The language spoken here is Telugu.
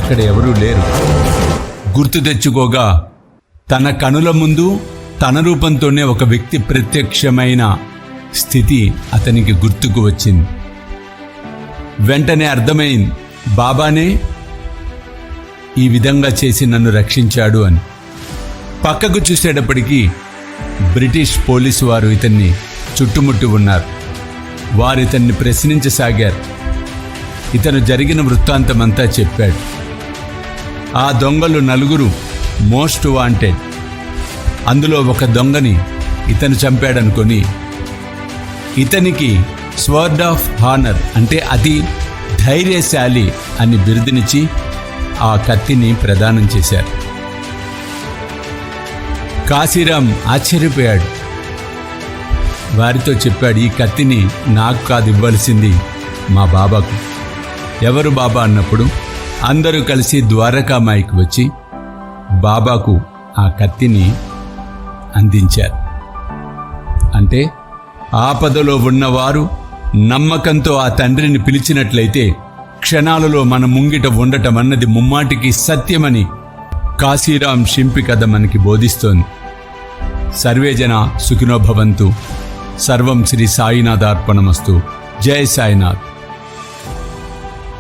అక్కడ ఎవరూ లేరు. గుర్తు తెచ్చుకోగా తన కనుల ముందు తన రూపంతోనే ఒక వ్యక్తి ప్రత్యక్షమైన స్థితి అతనికి గుర్తుకు వచ్చింది. వెంటనే అర్థమైంది, బాబానే ఈ విధంగా చేసి నన్ను రక్షించాడు అని. పక్కకు చూసేటప్పటికీ బ్రిటిష్ పోలీసు వారు ఇతన్ని చుట్టుముట్టి ఉన్నారు. వారు ఇతన్ని ప్రశ్నించసాగారు. ఇతను జరిగిన వృత్తాంతమంతా చెప్పాడు. ఆ దొంగలు 4 మోస్ట్ వాంటెడ్. అందులో ఒక దొంగని ఇతను చంపాడనుకొని ఇతనికి స్వర్డ్ ఆఫ్ హానర్ అంటే అతి ధైర్యశాలి అని బిరుదునిచ్చి ఆ కత్తిని ప్రదానం చేశారు. కాశీరాం ఆశ్చర్యపోయాడు. వారితో చెప్పాడు, ఈ కత్తిని నాకు కాదు ఇవ్వాల్సింది మా బాబాకు. ఎవరు బాబా అన్నప్పుడు అందరూ కలిసి ద్వారకామాయికి వచ్చి బాబాకు ఆ కత్తిని అందించారు. అంటే ఆపదలో ఉన్నవారు నమ్మకంతో ఆ తండ్రిని పిలిచినట్లయితే క్షణాలలో మన ముంగిట ఉండటం అన్నది ముమ్మాటికి సత్యమని కాశీరాం షింపి కథ మనకి బోధిస్తోంది. సర్వేజన సుఖినో భవంతు. సర్వం శ్రీ సాయినాథార్పణమస్తు. జై సాయినాథ్.